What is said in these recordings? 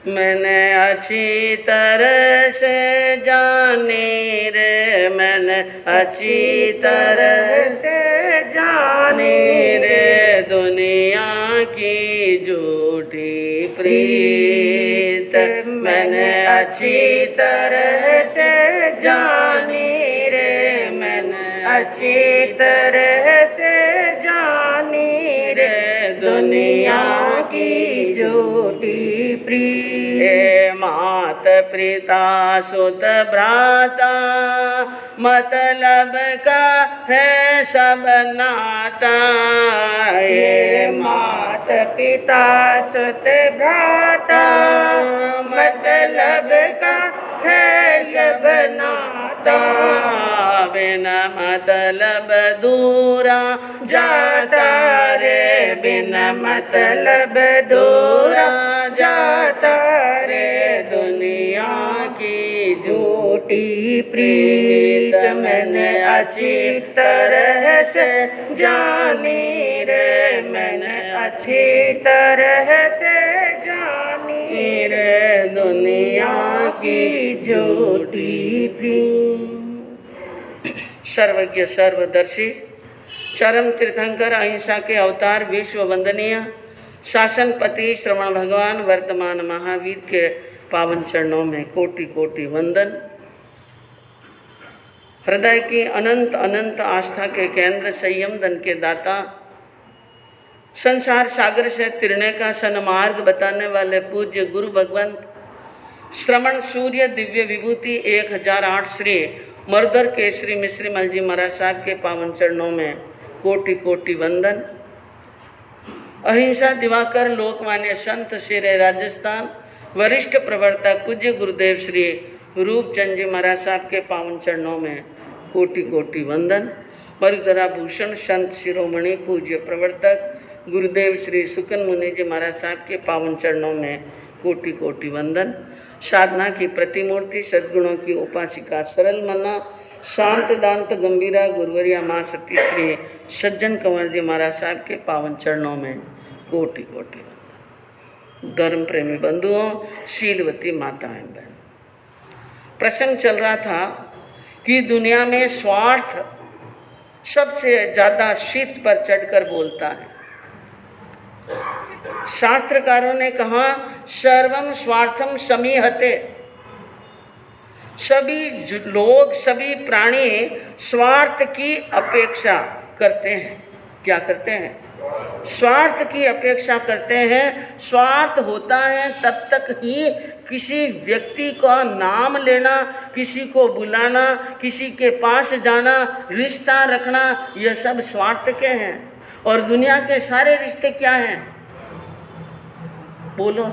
मैंने अच्छी तरह से जानी रे, मैंने अच्छी तरह से जानी रे, दुनिया की झूठी प्रीत। मैंने अच्छी तरह से जानी रे, मैंने अच्छी तरह से जानी रे, दुनिया की झूठी प्रीत। मात पिता सुत भ्राता, मतलब का है सब नाता। ये मात पिता सुत भ्राता, मतलब का है सब नाता। बिना मतलब दूरा जाता रे, बिना मतलब दूरा जाता रे, दुनिया की झूठी प्रीत। मैंने अच्छी तरह से जानी रे, मैंने अच्छी तरह से जानी रे, दुनिया की झूठी प्रीत। सर्वज्ञ सर्वदर्शी चरम तीर्थंकर अहिंसा के अवतार विश्व वंदनीय शासनपति श्रवण भगवान वर्तमान महावीर के पावन चरणों में कोटि कोटि वंदन। हृदय की अनंत अनंत आस्था के केंद्र, संयम धन के दाता, संसार सागर से तिरने का सन्मार्ग बताने वाले पूज्य गुरु भगवंत श्रवण सूर्य दिव्य विभूति 1008 श्री मर्दर केसरी मिश्री मल जी महाराज साहब के पावन चरणों में कोटि कोटि वंदन। अहिंसा दिवाकर लोकमान्य संत श्री राजस्थान वरिष्ठ प्रवर्तक पूज्य गुरुदेव श्री रूपचंद जी महाराज साहब के पावन चरणों में कोटि कोटि वंदन। मरुधरा भूषण संत शिरोमणि पूज्य प्रवर्तक गुरुदेव श्री सुकन मुनि जी महाराज साहब के पावन चरणों में कोटि कोटि वंदन। साधना की प्रतिमूर्ति सद्गुणों की उपासिका सरल मना शांत दांत गंभीरा गुरुवरिया माँ सती श्री सज्जन कंवर जी महाराज साहब के पावन चरणों में कोटि कोटि वंदन। धर्म प्रेमी बंधुओं, शीलवती माताएं बहन, प्रसंग चल रहा था कि दुनिया में स्वार्थ सबसे ज्यादा शीर्ष पर चढ़कर बोलता है। शास्त्रकारों ने कहा सर्वम स्वार्थम समीहते, सभी लोग सभी प्राणी स्वार्थ की अपेक्षा करते हैं। क्या करते हैं? स्वार्थ की अपेक्षा करते हैं। स्वार्थ होता है तब तक ही किसी व्यक्ति का नाम लेना, किसी को बुलाना, किसी के पास जाना, रिश्ता रखना, यह सब स्वार्थ के हैं। और दुनिया के सारे रिश्ते क्या हैं? बोलो,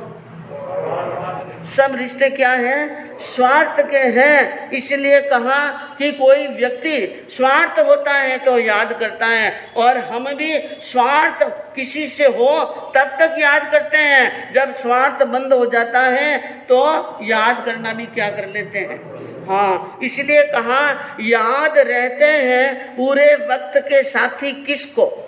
सब रिश्ते क्या हैं? स्वार्थ के हैं। इसलिए कहा कि कोई व्यक्ति स्वार्थ होता है तो याद करता है, और हम भी स्वार्थ किसी से हो तब तक याद करते हैं। जब स्वार्थ बंद हो जाता है तो याद करना भी क्या कर लेते हैं। हाँ, इसलिए कहा याद रहते हैं पूरे वक्त के साथी किसको?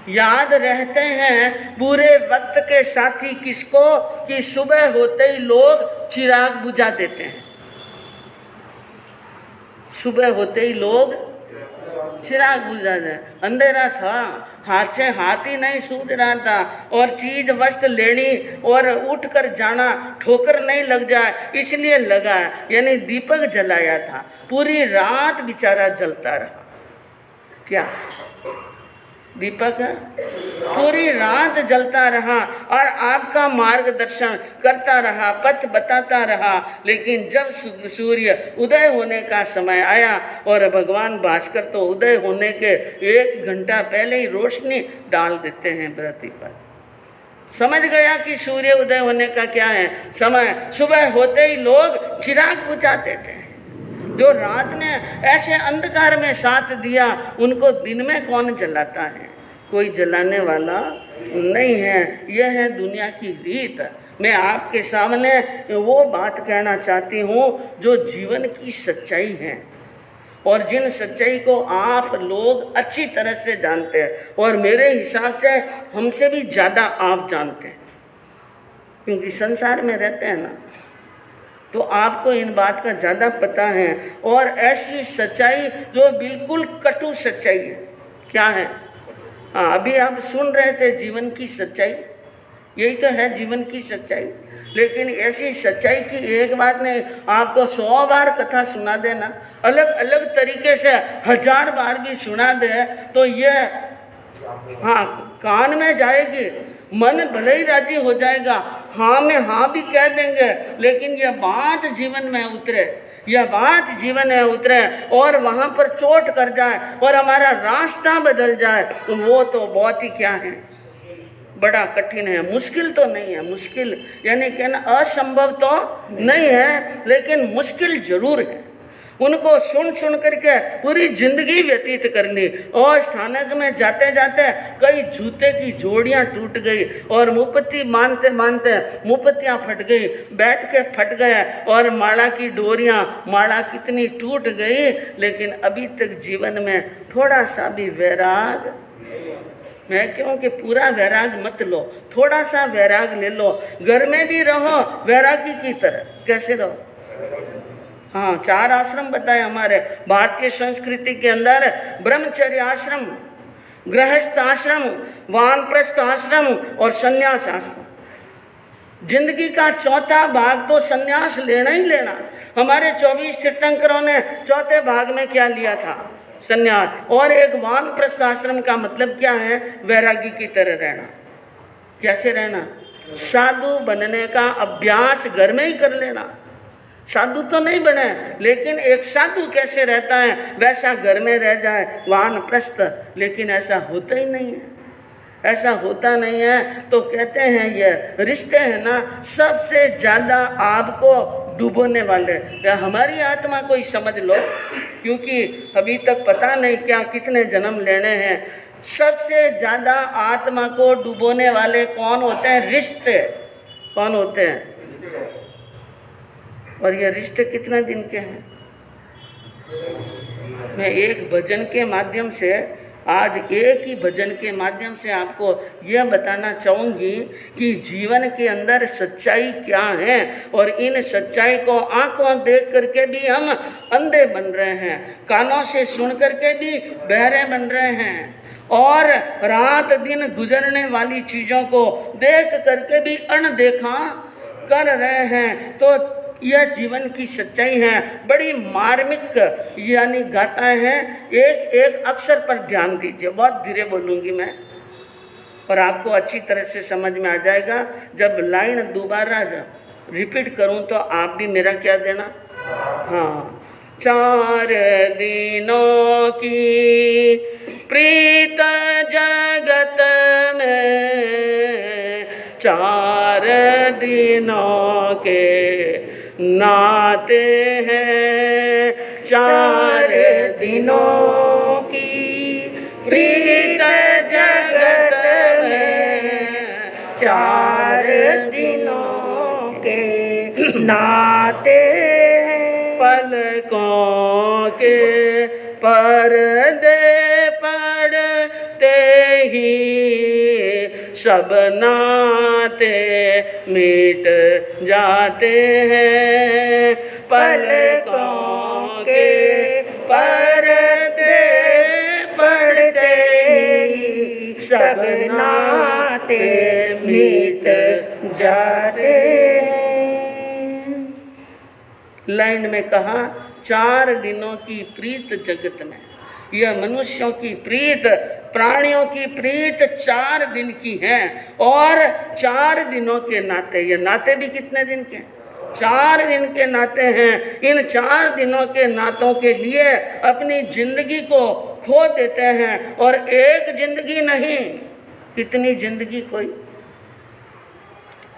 याद रहते हैं पूरे वक्त के साथी किसको? कि सुबह होते ही लोग चिराग बुझा देते हैं। सुबह होते ही लोग चिराग बुझा देते। अंधेरा था, हाथ से हाथ ही नहीं सूझ रहा था, और चीज वस्तु लेनी और उठकर जाना, ठोकर नहीं लग जाए इसलिए लगा, यानी दीपक जलाया था। पूरी रात बेचारा जलता रहा। क्या दीपक? पूरी रात जलता रहा और आपका मार्गदर्शन करता रहा, पथ बताता रहा। लेकिन जब सूर्य उदय होने का समय आया, और भगवान भास्कर तो उदय होने के 1 घंटा पहले ही रोशनी डाल देते हैं धरती पर। समझ गया कि सूर्य उदय होने का क्या है समय। सुबह होते ही लोग चिराग बुझा देते हैं। जो रात में ऐसे अंधकार में साथ दिया, उनको दिन में कौन जलाता है? कोई जलाने वाला नहीं है। यह है दुनिया की रीत। मैं आपके सामने वो बात कहना चाहती हूँ जो जीवन की सच्चाई है, और जिन सच्चाई को आप लोग अच्छी तरह से जानते हैं, और मेरे हिसाब से हमसे भी ज़्यादा आप जानते हैं। क्योंकि संसार में रहते हैं ना, तो आपको इन बात का ज़्यादा पता है। और ऐसी सच्चाई जो बिल्कुल कटु सच्चाई है, क्या है? हाँ, अभी आप सुन रहे थे जीवन की सच्चाई, यही तो है जीवन की सच्चाई। लेकिन ऐसी सच्चाई की एक बात नहीं, आपको 100 बार कथा सुना देना, अलग अलग तरीके से 1000 बार भी सुना दे तो ये हाँ कान में जाएगी, मन भले ही राजी हो जाएगा, हाँ में हाँ भी कह देंगे, लेकिन यह बात जीवन में उतरे, यह बात जीवन में उतरे और वहाँ पर चोट कर जाए और हमारा रास्ता बदल जाए, तो वो तो बहुत ही क्या है, बड़ा कठिन है। मुश्किल तो नहीं है, मुश्किल यानी कहना असंभव तो नहीं है, लेकिन मुश्किल जरूर है। उनको सुन सुन करके पूरी जिंदगी व्यतीत करनी, और स्थानक में जाते जाते कई जूते की जोड़ियां टूट गई और मुपत्ति मानते मानते मुपत्तियां फट गई, बैठ के फट गए, और माला की डोरियां, माला कितनी टूट गई, लेकिन अभी तक जीवन में थोड़ा सा भी वैराग, मैं क्यों कि पूरा वैराग मत लो, थोड़ा सा वैराग ले लो। घर में भी रहो वैरागी की तरह, कैसे रहो? हाँ, 4 आश्रम बताए हमारे भारतीय संस्कृति के अंदर, ब्रह्मचर्य आश्रम, गृहस्थ आश्रम, वानप्रस्थ आश्रम और संन्यास आश्रम। जिंदगी का चौथा भाग तो संन्यास लेना ही लेना। हमारे 24 तीर्थंकरों ने चौथे भाग में क्या लिया था? संन्यास। और एक वानप्रस्थ आश्रम का मतलब क्या है? वैरागी की तरह रहना। कैसे रहना? साधु बनने का अभ्यास घर में ही कर लेना। साधु तो नहीं बने, लेकिन एक साधु कैसे रहता है वैसा घर में रह जाए, वानप्रस्थ। लेकिन ऐसा होता ही नहीं है, ऐसा होता नहीं है। तो कहते हैं ये रिश्ते हैं ना, सबसे ज़्यादा आपको डुबोने वाले। या हमारी आत्मा को ही समझ लो, क्योंकि अभी तक पता नहीं क्या कितने जन्म लेने हैं। सबसे ज़्यादा आत्मा को डुबोने वाले कौन होते हैं? रिश्ते। कौन होते हैं? और ये रिश्ते कितना दिन के हैं? मैं एक भजन के माध्यम से, आज एक ही भजन के माध्यम से आपको यह बताना चाहूँगी कि जीवन के अंदर सच्चाई क्या है, और इन सच्चाई को आंखों देख करके भी हम अंधे बन रहे हैं, कानों से सुन करके भी बहरे बन रहे हैं, और रात दिन गुजरने वाली चीज़ों को देख करके भी अनदेखा कर रहे हैं। तो यह जीवन की सच्चाई है, बड़ी मार्मिक यानी गाथाएं हैं। एक एक अक्षर पर ध्यान दीजिए, बहुत धीरे बोलूँगी मैं, और आपको अच्छी तरह से समझ में आ जाएगा। जब लाइन दोबारा रिपीट करूँ तो आप भी मेरा क्या देना? हाँ। 4 दिनों की प्रीत जगत में, 4 दिनों के नाते हैं, 4 दिनों की प्रीत जगत में, 4 दिनों के नाते हैं। पलकों के पर्दे पड़ते ही सब नाते मिट जाते हैं। पलकों के पर्दे पड़ते ही सब नाते मिट जाते हैं। लाइन में कहा 4 दिनों की प्रीत जगत में। यह मनुष्यों की प्रीत, प्राणियों की प्रीत 4 दिन की है, और 4 दिनों के नाते, ये नाते भी कितने दिन के? 4 दिन के नाते हैं। इन 4 दिनों के नातों के लिए अपनी जिंदगी को खो देते हैं, और एक जिंदगी नहीं, कितनी जिंदगी खोई,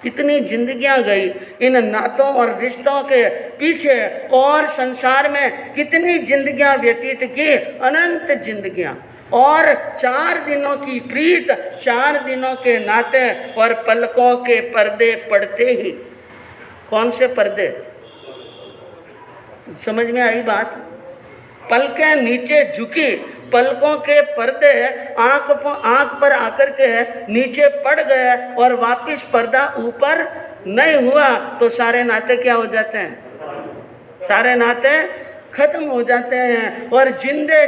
कितनी जिंदगियां गई इन नातों और रिश्तों के पीछे, और संसार में कितनी जिंदगियां व्यतीत की, अनंत जिंदगियां। और 4 दिनों की प्रीत, 4 दिनों के नाते, और पलकों के पर्दे पड़ते ही। कौन से पर्दे? समझ में आई बात? पलकें नीचे झुकी, पलकों के पर्दे आंख पर आकर के नीचे पड़ गए, और वापिस पर्दा ऊपर नहीं हुआ तो सारे नाते क्या हो जाते हैं? सारे नाते खत्म हो जाते हैं। और जिंदे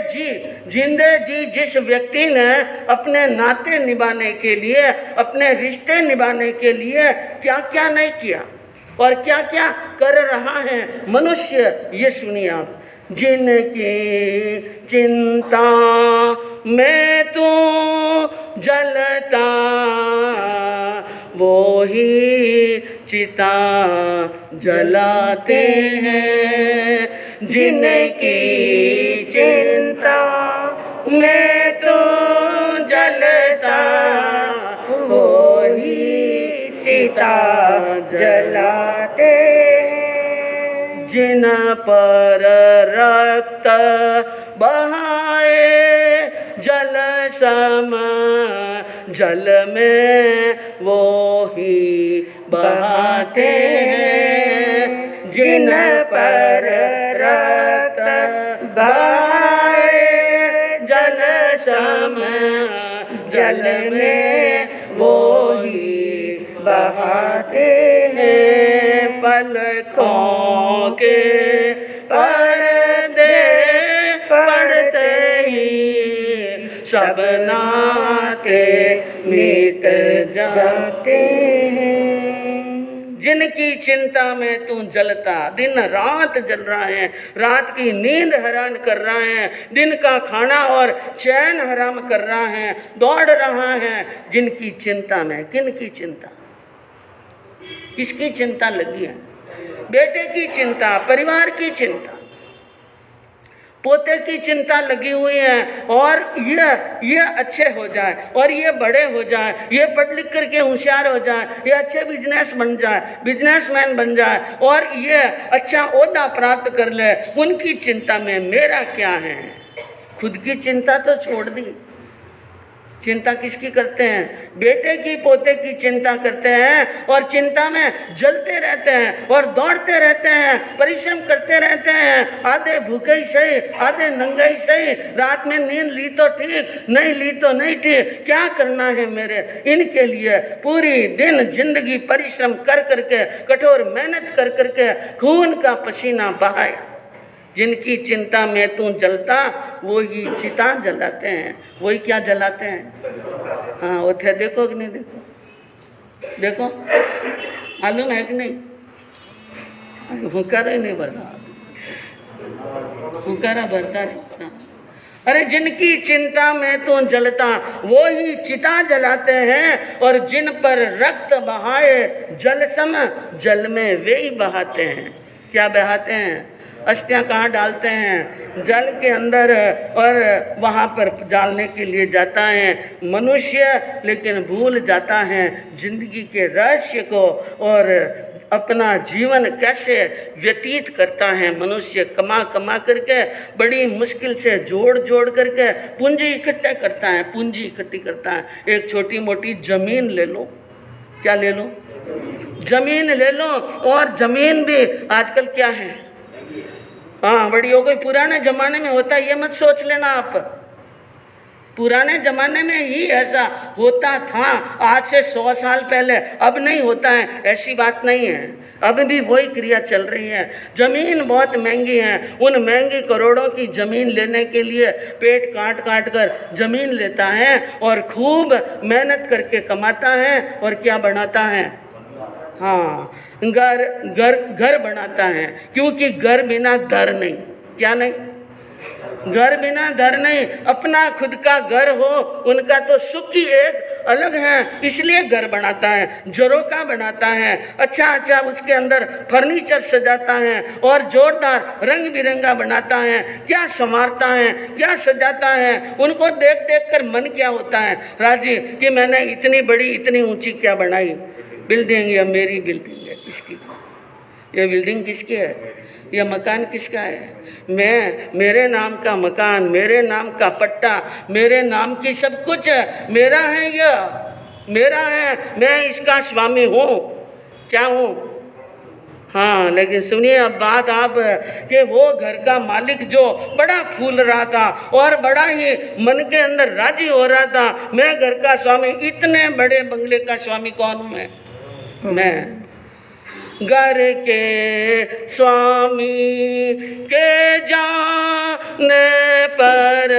जी जिस व्यक्ति ने अपने नाते निभाने के लिए, अपने रिश्ते निभाने के लिए क्या क्या नहीं किया और क्या क्या कर रहा है मनुष्य, ये सुनिए आप। जिनकी चिंता में तू जलता वो ही चिता जलाते हैं। जिनकी चिंता में तू जलता वो ही चिता जलाते हैं। जिन पर रक्त बहाए जल सम जल में वो ही बहाते हैं। जिन पर रक्त बहाए जल सम जल में वो ही बहाते हैं। पलकों के पर्दे पड़ते ही सब नाते मिट जाते हैं। जिनकी चिंता में तू जलता, दिन रात जल रहा है, रात की नींद हैरान कर रहा है, दिन का खाना और चैन हराम कर रहा है, दौड़ रहा है। जिनकी चिंता में, किन की चिंता, किसकी चिंता लगी है? बेटे की चिंता, परिवार की चिंता, पोते की चिंता लगी हुई है। और ये अच्छे हो जाए और ये बड़े हो जाए, ये पढ़ लिख करके होशियार हो जाए, ये अच्छे बिजनेस बन जाए, बिजनेसमैन बन जाए और ये अच्छा ओहदा प्राप्त कर ले। उनकी चिंता में मेरा क्या है? खुद की चिंता तो छोड़ दी। चिंता किसकी करते हैं? बेटे की, पोते की चिंता करते हैं और चिंता में जलते रहते हैं और दौड़ते रहते हैं, परिश्रम करते रहते हैं। आधे भूखे ही सही, आधे नंगे ही सही, रात में नींद ली तो ठीक, नहीं ली तो नहीं ठीक, क्या करना है मेरे? इनके लिए पूरी दिन जिंदगी परिश्रम कर करके, कठोर मेहनत कर करके खून का पसीना बहाया। जिनकी चिंता में तू जलता वो ही चिता जलाते हैं। वही क्या जलाते हैं? हाँ, वो थे, देखो कि नहीं? देखो मालूम है कि नहीं? हुकारा ही नहीं भरता, हुकारा भरता नहीं। अरे जिनकी चिंता में तू जलता वो ही चिता जलाते हैं और जिन पर रक्त बहाए जल सम जल में वे ही बहाते हैं। क्या बहाते हैं? अस्थियां कहाँ डालते हैं? जल के अंदर, और वहाँ पर डालने के लिए जाता है मनुष्य, लेकिन भूल जाता है जिंदगी के रहस्य को और अपना जीवन कैसे व्यतीत करता है। मनुष्य कमा कमा करके बड़ी मुश्किल से जोड़ जोड़ करके पूंजी इकट्ठा करता है, पूंजी इकट्ठी करता है। एक छोटी मोटी जमीन ले लो, क्या ले लो? जमीन ले लो। और जमीन भी आजकल क्या है? हाँ, बड़ी हो गई। पुराने जमाने में होता, ये मत सोच लेना आप, पुराने जमाने में ही ऐसा होता था, आज से 100 साल पहले। अब नहीं होता है, ऐसी बात नहीं है। अब भी वही क्रिया चल रही है। जमीन बहुत महंगी है। उन महंगी करोड़ों की जमीन लेने के लिए पेट काट काट कर जमीन लेता है और खूब मेहनत करके कमाता है और क्या बनाता है? हाँ, घर बनाता है, क्योंकि घर बिना दर नहीं। क्या नहीं? घर बिना दर नहीं। अपना खुद का घर हो, उनका तो सुख ही एक अलग है, इसलिए घर बनाता है, झरोका बनाता है, अच्छा उसके अंदर फर्नीचर सजाता है और जोरदार रंग बिरंगा बनाता है। क्या संवारता है, क्या सजाता है। उनको देख देख कर मन क्या होता है? राजी कि मैंने इतनी बड़ी, इतनी ऊंची क्या बनाई बिल्डिंग, या मेरी बिल्डिंग है। किसकी? ये बिल्डिंग किसकी है? यह मकान किसका है? मेरे नाम का मकान, मेरे नाम का पट्टा, मेरे नाम की सब कुछ मेरा है, यह मेरा है, मैं इसका स्वामी हूँ। क्या हूँ? हाँ, लेकिन सुनिए अब बात आप कि वो घर का मालिक जो बड़ा फूल रहा था और बड़ा ही मन के अंदर राजी हो रहा था, मैं घर का स्वामी, इतने बड़े बंगले का स्वामी कौन हूँ मैं? घर के स्वामी के जाने पर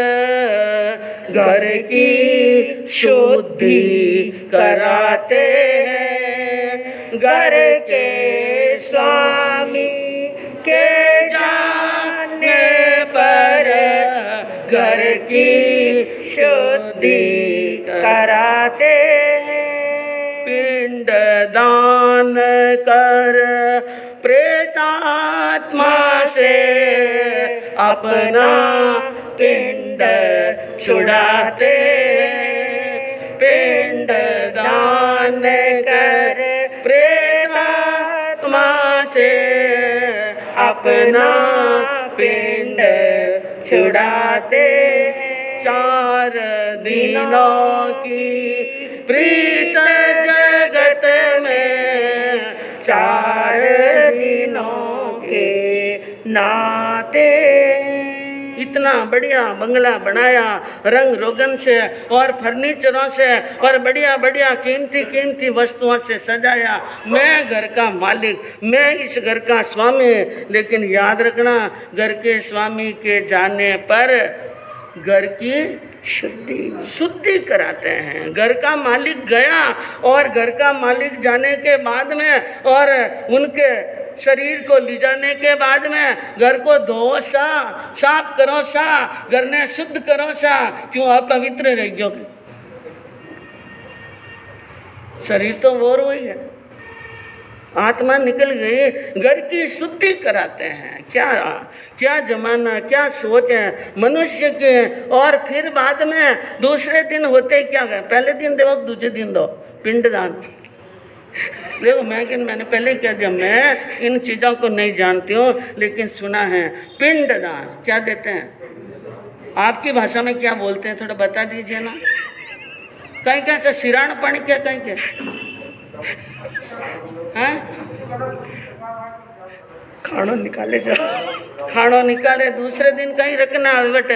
घर की शुद्धि कराते हैं। घर के स्वामी के जाने पर घर की शुद्धि कराते हैं। पिंड दान कर प्रेतात्मा से अपना पिंड छुड़ाते हैं। पिंड दान कर प्रेतात्मा से अपना पिंड छुड़ाते हैं। 4 दिनों की प्रीत जगत में 4 दिनों के नाते। इतना बढ़िया बंगला बनाया रंग रोगन से और फर्नीचरों से और बढ़िया बढ़िया कीमती कीमती वस्तुओं से सजाया। मैं घर का मालिक, मैं इस घर का स्वामी। लेकिन याद रखना, घर के स्वामी के जाने पर घर की शुद्धि कराते हैं। घर का मालिक गया और घर का मालिक जाने के बाद में और उनके शरीर को ले जाने के बाद में घर को धो सा, साफ करो सा, घर ने शुद्ध करो सा। क्यों अपवित्र रह गयो? शरीर तो वो हुई है, आत्मा निकल गई। घर की शुद्धि कराते हैं। क्या क्या जमाना, क्या सोच है मनुष्य के। और फिर बाद में दूसरे दिन होते क्या गए, पहले दिन दो दूसरे दिन दो पिंडदान। देखो मैंने पहले कह दिया, मैं इन चीज़ों को नहीं जानती हूँ, लेकिन सुना है पिंडदान क्या देते हैं। आपकी भाषा में क्या बोलते हैं थोड़ा बता दीजिए ना। कहीं कहीं से सिराण पानी क्या कहीं के हैं, खानो निकाले जाओ, खानो निकाले दूसरे दिन कहीं रखना बेटे।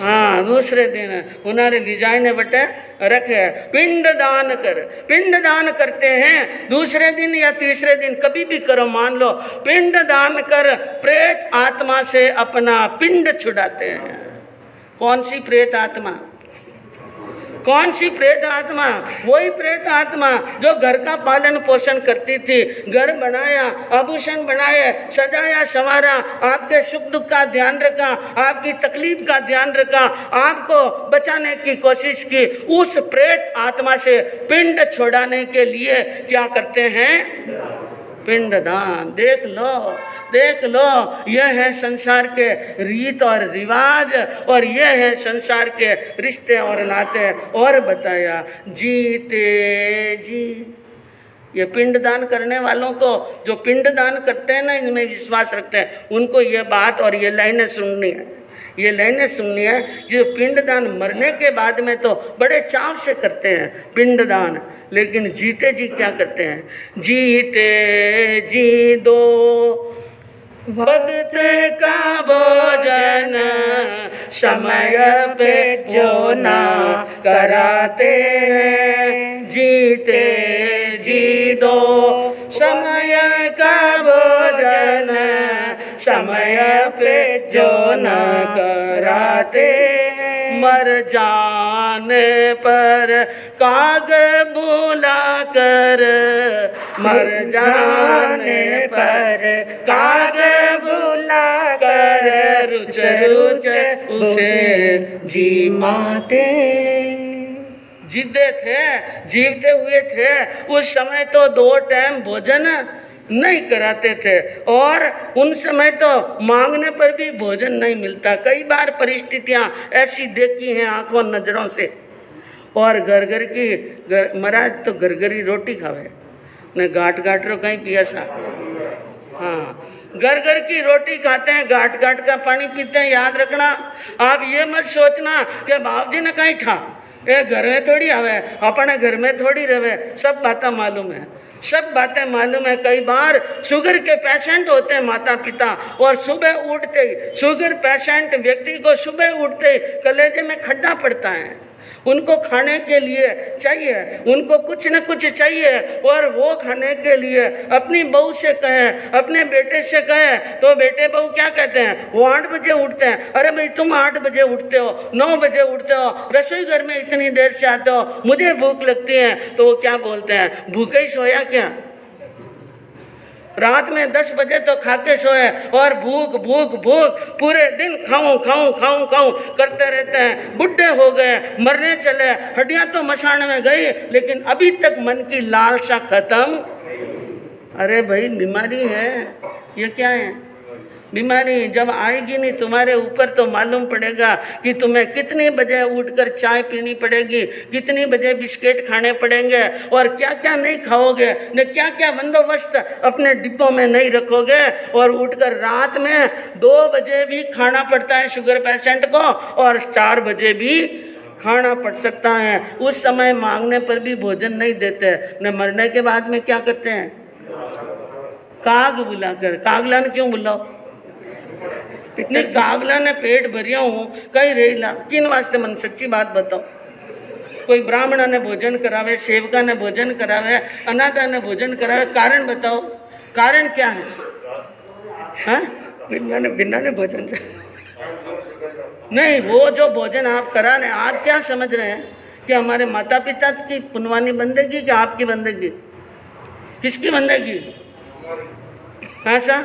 हाँ दूसरे दिन उन्होंने डिजाइन बटे रखे। पिंड दान कर, पिंड दान करते हैं दूसरे दिन या तीसरे दिन, कभी भी करो। मान लो पिंड दान कर प्रेत आत्मा से अपना पिंड छुड़ाते हैं। कौन सी प्रेत आत्मा? कौन सी प्रेत आत्मा? वही प्रेत आत्मा जो घर का पालन पोषण करती थी, घर बनाया, आभूषण बनाए, सजाया संवारा, आपके सुख दुख का ध्यान रखा, आपकी तकलीफ का ध्यान रखा, आपको बचाने की कोशिश की। उस प्रेत आत्मा से पिंड छोड़ाने के लिए क्या करते हैं? पिंडदान। देख लो, देख लो, यह है संसार के रीत और रिवाज और यह है संसार के रिश्ते और नाते। और बताया जीते जी, ये पिंडदान करने वालों को, जो पिंडदान करते हैं ना, इनमें विश्वास रखते हैं, उनको ये बात और ये लाइनें सुननी है। ये लाइनें सुननी है। जो पिंडदान मरने के बाद में तो बड़े चाव से करते हैं पिंडदान, लेकिन जीते जी क्या करते हैं? जीते जी दो वक्त का भोजन समय पे जो ना कराते हैं। जीते जी दो समय का भोजन समय पे जो ना कराते। मर जाने पर काग बुला कर, मर जाने पर काग बुला कर, रुच रुच उसे जी माते। जिद्दे थे, जीवते हुए थे उस समय तो 2 टाइम भोजन नहीं कराते थे और उन समय तो मांगने पर भी भोजन नहीं मिलता। कई बार परिस्थितियां ऐसी देखी हैं आंखों नजरों से। और घर घर की महाराज तो घर घर ही रोटी खावे न घाट घाट रो कहीं पिया सा। हाँ घर घर की रोटी खाते हैं, घाट घाट का पानी पीते हैं। याद रखना, आप ये मत सोचना कि बाबूजी ने कहीं ठा, ये घर में थोड़ी आवे, अपने घर में थोड़ी रहे। सब बातें मालूम है, सब बातें मालूम है। कई बार शुगर के पेशेंट होते हैं माता पिता, और सुबह उठते ही शुगर पेशेंट व्यक्ति को सुबह उठते ही कलेजे में खड्डा पड़ता है उनको खाने के लिए चाहिए, उनको कुछ न कुछ चाहिए, और वो खाने के लिए अपनी बहू से कहें, अपने बेटे से कहें, तो बेटे बहू क्या कहते हैं? वो 8 बजे उठते हैं। अरे भाई तुम 8 बजे उठते हो, 9 बजे उठते हो, रसोई घर में इतनी देर से आते हो, मुझे भूख लगती है। तो वो क्या बोलते हैं? भूखे ही सोया क्या? रात में 10 बजे तो खा के सोए, और भूख भूख भूख पूरे दिन खाऊं खाऊं खाऊं खाऊं करते रहते हैं। बुढ़े हो गए, मरने चले, हड्डियां तो मसाण में गई, लेकिन अभी तक मन की लालसा खत्म। अरे भाई बीमारी है, ये क्या है? बीमारी जब आएगी नहीं तुम्हारे ऊपर तो मालूम पड़ेगा कि तुम्हें कितनी बजे उठकर चाय पीनी पड़ेगी, कितनी बजे बिस्किट खाने पड़ेंगे, और क्या क्या नहीं खाओगे, न क्या क्या बंदोबस्त अपने डिब्बों में नहीं रखोगे। और उठकर रात में 2 बजे भी खाना पड़ता है शुगर पेशेंट को, और 4 बजे भी खाना पड़ सकता है। उस समय मांगने पर भी भोजन नहीं देते। न मरने के बाद में क्या करते हैं? काग बुलाकर। कागला ने क्यों बुलाओ? इतने कागला ने पेट भरिया हूँ कहीं रेला किन वास्ते? मन सच्ची बात बताओ। कोई ब्राह्मण ने भोजन करावे, सेवका ने भोजन करावे, अनाथा ने भोजन करावे, कारण बताओ, कारण क्या है? हाँ, बिना ने भोजन से नहीं, वो जो भोजन आप करा रहे हैं, आप क्या समझ रहे हैं कि हमारे माता पिता की पुनवानी बंदेगी कि आपकी बंदेगी? किसकी बंदेगी? हाँ सा,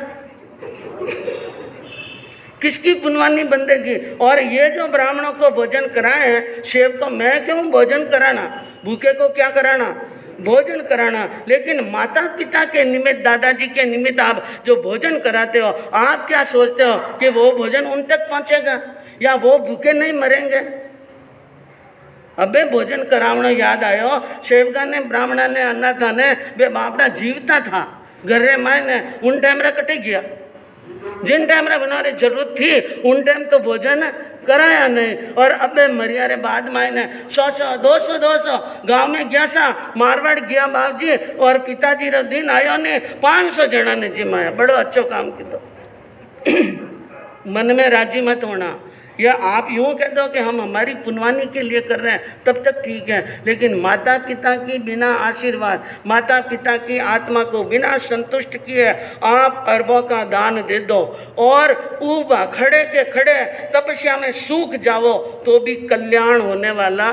किसकी पुनवानी बंदेगी? और ये जो ब्राह्मणों को भोजन कराए हैं, सेव को मैं क्यों भोजन कराना? भूखे को क्या कराना? भोजन कराना। लेकिन माता पिता के निमित्त, दादाजी के निमित्त आप जो भोजन कराते हो, आप क्या सोचते हो कि वो भोजन उन तक पहुंचेगा या वो भूखे नहीं मरेंगे? अबे भोजन करावना याद आयो, सेवका ने, ब्राह्मणा ने, अनाथा ने, बे बापड़ा जीवता था घरे मायने, उन टाइम रे कटे गया। जिन टाइम रे बनाने जरूरत थी उन टाइम तो भोजन कराया नहीं। और अबे मरिया रे बाद मायने 100 200 गांव में गया सा, मारवाड़ गया बाप जी, और पिताजी रो दिन आयो ने 500 जना ने जिमाया। बड़ो अच्छो काम किया। मन में राजी मत होना। या आप यूँ कह दो कि हम हमारी पुनवानी के लिए कर रहे हैं, तब तक ठीक है। लेकिन माता पिता की बिना आशीर्वाद, माता पिता की आत्मा को बिना संतुष्ट किए आप अरबों का दान दे दो, और ऊबा खड़े के खड़े तपस्या में सूख जाओ, तो भी कल्याण होने वाला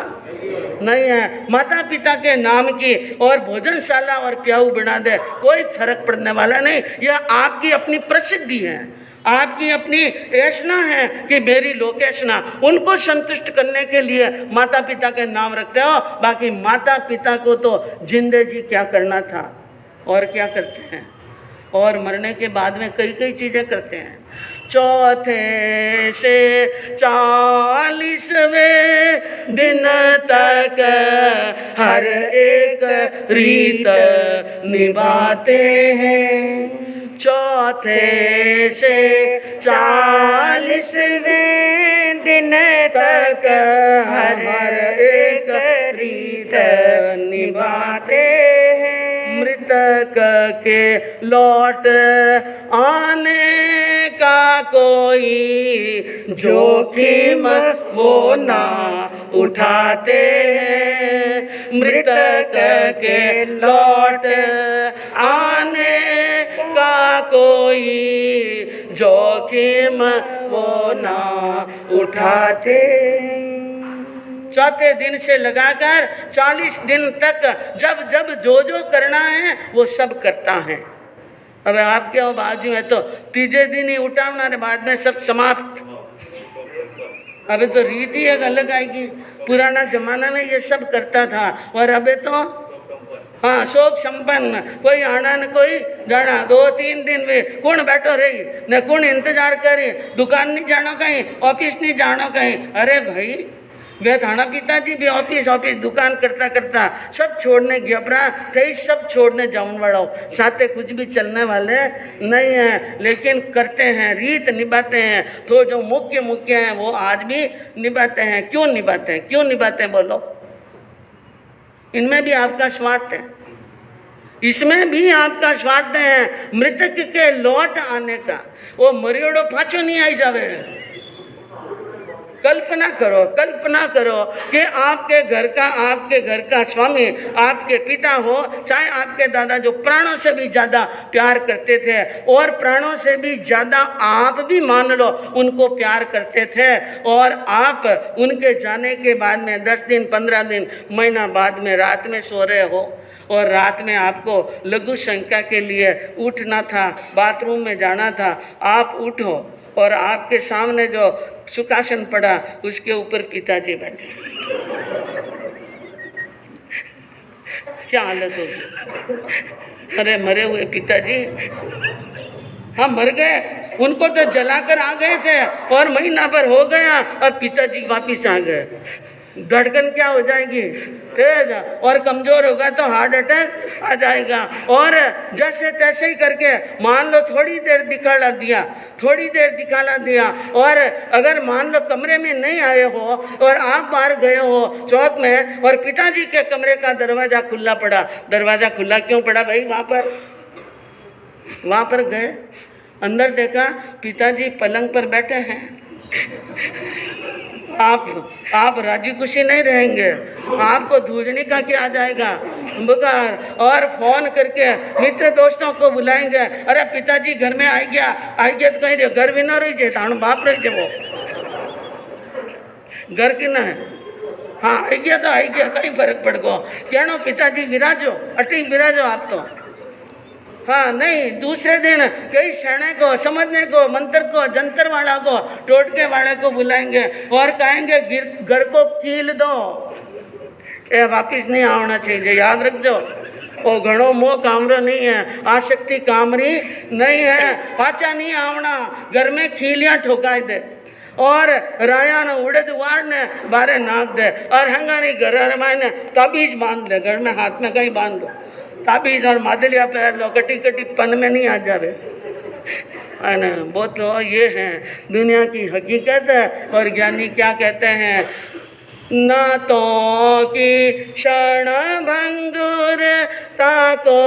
नहीं है। माता पिता के नाम की और भोजनशाला और प्याऊ बना दे, कोई फर्क पड़ने वाला नहीं। यह आपकी अपनी प्रसिद्धि है, आपकी अपनी ऐसना है कि मेरी लोकेशना, उनको संतुष्ट करने के लिए माता पिता के नाम रखते हो। बाकी माता पिता को तो जिंदे जी क्या करना था और क्या करते हैं, और मरने के बाद में कई कई चीजें करते हैं। चौथे से 40वें दिन तक हर एक रीत निभाते हैं। चौथे से 40वें दिन तक हर एक रीत निभाते हैं। मृतक के लौट आने का कोई जोखिम वो ना उठाते हैं। मृतक के लौट आने का कोई जोखिम वो ना उठाते। चौथे दिन से लगाकर 40 दिन तक जब जब जो करना है वो सब करता है। अब आप क्या हो बाजू में तो तीजे दिन ही उठाना, बाद में सब समाप्त। अबे तो रीति एक अलग आएगी। पुराना जमाना में ये सब करता था, और अबे तो हाँ शोक संपन्न, कोई आना न कोई जाना। 2-3 दिन में कौन बैठो रही न कौन इंतजार करे, दुकान नहीं जानो कहीं, ऑफिस नहीं जानो कहीं। अरे भाई वे थाना पिताजी भी ऑफिस दुकान करता करता सब छोड़ने गया परा थे, सब छोड़ने जाऊन वाला साथे कुछ भी चलने वाले नहीं है, लेकिन करते हैं, रीत निभाते हैं। तो जो मुख्य हैं वो आज भी निभाते हैं। क्यों निभाते हैं, क्यों निभाते हैं बोलो? इनमें भी आपका स्वार्थ है, इसमें भी आपका स्वार्थ है। मृतक के लौट आने का, वो मरियोड़ो पाछो नहीं आई जावे। कल्पना करो कि आपके घर का स्वामी आपके पिता हो, चाहे आपके दादा जो प्राणों से भी ज्यादा प्यार करते थे और प्राणों से भी ज्यादा आप भी मान लो उनको प्यार करते थे, और आप उनके जाने के बाद में 10 दिन 15 दिन महीना बाद में रात में सो रहे हो और रात में आपको लघु शंका के लिए उठना था, बाथरूम में जाना था, आप उठो और आपके सामने जो सुखासन पड़ा उसके ऊपर पिताजी बैठे, क्या हालत होगी? अरे मरे हुए पिताजी, हम मर गए, उनको तो जलाकर आ गए थे और महीना भर हो गया, अब पिताजी वापिस आ गए, धड़कन क्या हो जाएगी? तेज, और कमजोर होगा तो हार्ट अटैक आ जाएगा। और जैसे तैसे ही करके मान लो थोड़ी देर दिखाला दिया, और अगर मान लो कमरे में नहीं आए हो और आप बाहर गए हो चौक में और पिताजी के कमरे का दरवाजा खुला पड़ा, दरवाजा खुला क्यों पड़ा भाई? वहां पर गए, अंदर देखा पिताजी पलंग पर बैठे हैं, आप राजी खुशी नहीं रहेंगे, आपको धूजने का क्या आ जाएगा, बुखार, और फोन करके मित्र दोस्तों को बुलाएंगे, अरे पिताजी घर में आ गया तो कहीं घर भी ना रही ताणु बाप रही वो घर की ना है, हाँ आ गया तो आ गया, कहीं फर्क पड़ गो, कहनो पिताजी विराजो, अटी विराजो आप तो, हाँ नहीं, दूसरे दिन कई शरणे को, समझने को, मंत्र को, जंतर वाला को, टोटके वाले को बुलाएंगे और कहेंगे घर को कील दो, ये वापिस नहीं आना चाहिए, याद रखो। वो घणो मोह कामरो नहीं है, आसक्ति कामरी नहीं है, पाचा नहीं आवना, घर में खीलियां ठोकाई दे और राया ने उड़द वाड़ ने बारे नाक दे और हंगानी घर में ताबीज बांध दे, घर में हाथ में कहीं बांध दो ताबीज और मादलिया पैर लो, कटी पन में नहीं आ जावे, है ना? वो तो ये है दुनिया की हकीकत। और ज्ञानी क्या कहते हैं? नातों की क्षण भंगुरता को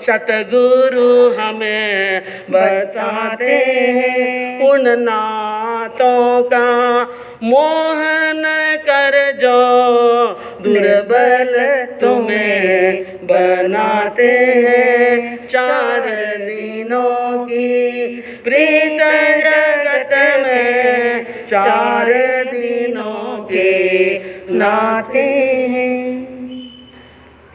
सतगुरु हमें बताते हैं, उन नातों का मोहन कर जो दुर्बल तुम्हें बनाते हैं, 4 दिनों की प्रीत जगत में 4 दिनों के नाते हैं।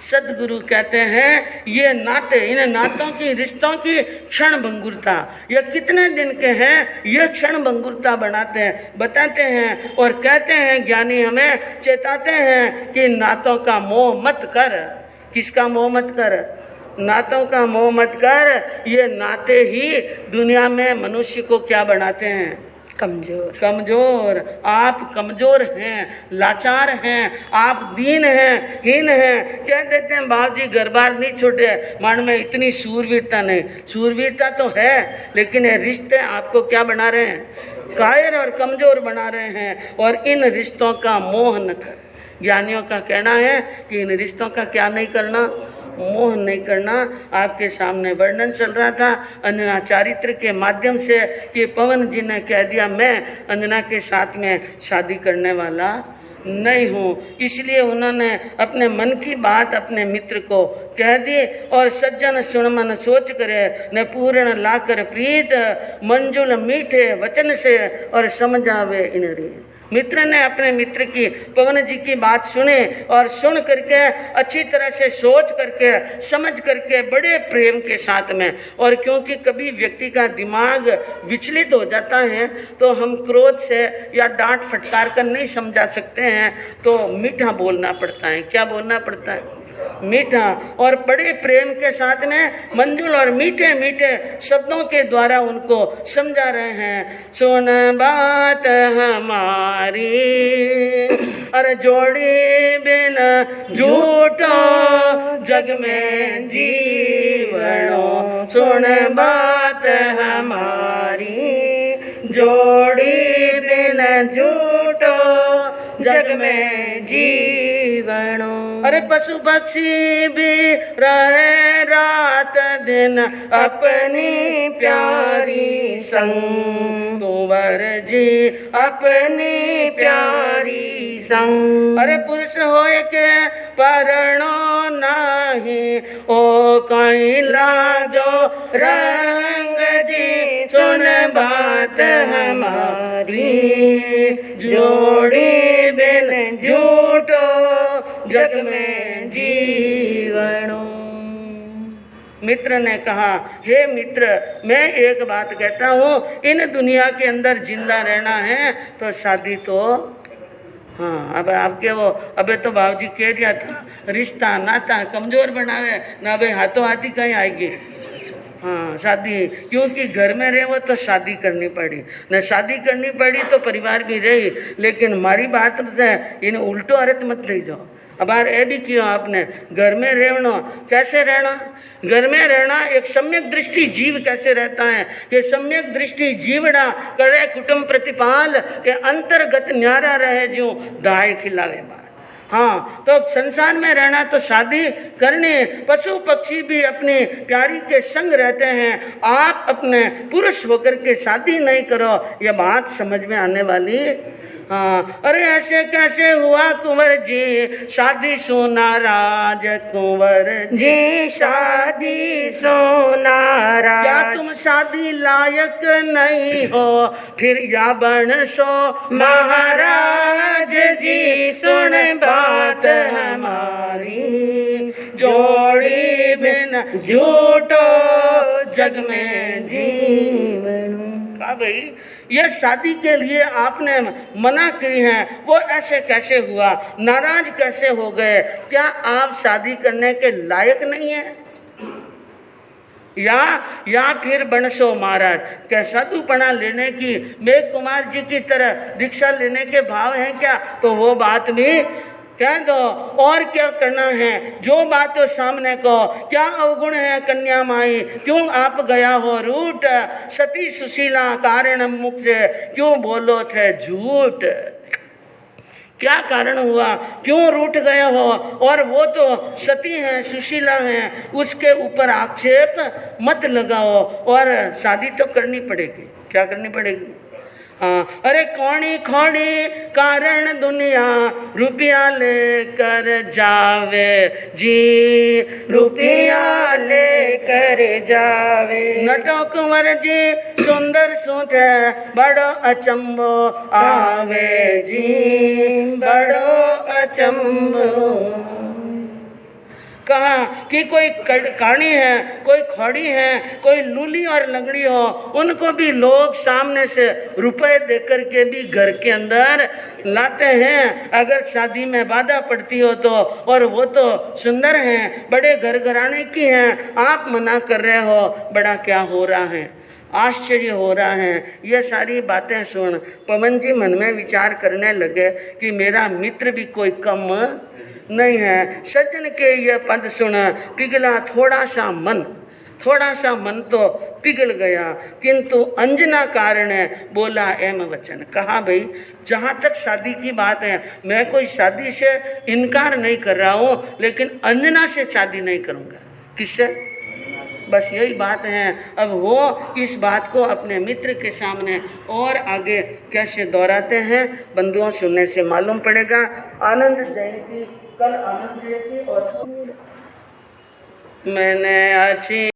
सदगुरु कहते हैं ये नाते, इन नातों की, रिश्तों की क्षण भंगुरता, ये कितने दिन के हैं, ये क्षण भंगुरता बताते हैं और कहते हैं, ज्ञानी हमें चेताते हैं कि नातों का मोह मत कर। किसका मोह मत कर? नातों का मोह मत कर। ये नाते ही दुनिया में मनुष्य को क्या बनाते हैं? कमजोर। आप कमजोर हैं, लाचार हैं, आप दीन हैं, हीन हैं। कह देते हैं बाप जी घर बार नहीं छोटे, मन में इतनी सूरवीरता नहीं। सूरवीरता तो है, लेकिन ये रिश्ते आपको क्या बना रहे हैं? कायर और कमजोर बना रहे हैं। और इन रिश्तों का मोह न कर। ज्ञानियों का कहना है कि इन रिश्तों का क्या नहीं करना? मोह नहीं करना। आपके सामने वर्णन चल रहा था अंजना चारित्र के माध्यम से कि पवन जी ने कह दिया मैं अंजना के साथ में शादी करने वाला नहीं हूँ, इसलिए उन्होंने अपने मन की बात अपने मित्र को कह दी। और सज्जन सुन मन सोच करे न पूर्ण लाकर प्रीत, मंजुल मीठे वचन से और समझावे इनरी। मित्र ने अपने मित्र की, पवन जी की बात सुने और सुन करके अच्छी तरह से सोच करके समझ करके बड़े प्रेम के साथ में, और क्योंकि कभी व्यक्ति का दिमाग विचलित हो जाता है तो हम क्रोध से या डांट फटकार कर नहीं समझा सकते हैं, तो मीठा बोलना पड़ता है। क्या बोलना पड़ता है? मीठा। और बड़े प्रेम के साथ में मंजुल और मीठे मीठे शब्दों के द्वारा उनको समझा रहे हैं। सुन बात हमारी अरे जोड़ी बिन झूठो जग में जीवनो, सुन बात हमारी जोड़ी बिन झूठो जग में जीवनो। अरे पशु पक्षी भी रहे रात दिन अपनी प्यारी संग, कुंवर जी अपनी प्यारी संग। अरे पुरुष होए के परणो नाही, ओ कहीं लागो रंग जी, सुन बात हमारी, जोड़ी बिन झूठो जग में जीवनो। मित्र ने कहा, हे मित्र, मैं एक बात कहता हूँ, इन दुनिया के अंदर जिंदा रहना है तो शादी तो, हाँ, अब आपके वो अबे तो बाबूजी कह दिया था, रिश्ता नाता कमजोर बनावे ना, भाई हाथों हाथी कहीं आएगी। हाँ, शादी, क्योंकि घर में रहे वो तो शादी करनी पड़ी न, शादी करनी पड़ी तो परिवार भी रही, लेकिन हमारी बात है इन उल्टो अर्थ मत ले जाओ। अब यार ये भी किया आपने, घर में रहना, कैसे रहना? घर में रहना एक सम्यक दृष्टि जीव कैसे रहता है कि सम्यक दृष्टि जीवड़ा करे कुटुंब प्रतिपाल के अंतर्गत न्यारा रहे जो दाए खिलावे बार। हाँ, तो संसार में रहना तो शादी करनी, पशु पक्षी भी अपनी प्यारी के संग रहते हैं, आप अपने पुरुष होकर के शादी नहीं करो, ये बात समझ में आने वाली। हाँ, अरे ऐसे कैसे हुआ कुंवर जी, शादी सोना राज कुंवर जी, शादी सोना राज। क्या तुम शादी लायक नहीं हो, फिर या बन सो महाराज जी, सुन बात हमारी, जोड़ी बिन झूठो जग में जीवन। कहा भाई, ये शादी के लिए आपने मना की है, वो ऐसे कैसे हुआ, नाराज कैसे हो गए? क्या आप शादी करने के लायक नहीं है? या फिर बनसो महाराज, क्या साधुपना लेने की, मेघ कुमार जी की तरह दीक्षा लेने के भाव हैं क्या? तो वो बात भी कह दो। और क्या करना है, जो बात तो सामने को, क्या अवगुण है कन्या माई, क्यों आप गया हो रूठ, सती सुशीला कारण मुख से क्यों बोलो थे झूठ? क्या कारण हुआ, क्यों रूठ गए हो? और वो तो सती हैं, सुशीला हैं, उसके ऊपर आक्षेप मत लगाओ, और शादी तो करनी पड़ेगी। क्या करनी पड़ेगी? हाँ, अरे कौड़ी खौड़ी कारण दुनिया रुपया लेकर जावे जी, रुपया लेकर जावे। नटो कुंवर जी सुंदर सूथे, बड़ो अचंबो आवे जी, बड़ो अचंबो। कहा कि कोई काणी है, कोई खड़ी है, कोई लूली और लंगड़ी हो, उनको भी लोग सामने से रुपए देकर के भी घर के अंदर लाते हैं, अगर शादी में बाधा पड़ती हो तो। और वो तो सुंदर हैं, बड़े घर घराने की हैं, आप मना कर रहे हो, बड़ा क्या हो रहा है, आश्चर्य हो रहा है। ये सारी बातें सुन पवन जी मन में विचार करने लगे कि मेरा मित्र भी कोई कम नहीं है। सज्जन के ये पद सुन पिघला थोड़ा सा मन तो पिघल गया, किंतु अंजना कारण बोला एम वचन। कहा भाई, जहाँ तक शादी की बात है, मैं कोई शादी से इनकार नहीं कर रहा हूँ, लेकिन अंजना से शादी नहीं करूँगा। किससे? बस यही बात है। अब वो इस बात को अपने मित्र के सामने और आगे कैसे दोहराते हैं, बंधुओं सुनने से मालूम पड़ेगा। आनंद जयंती, कल आनंद जयंती और मैंने अच्छी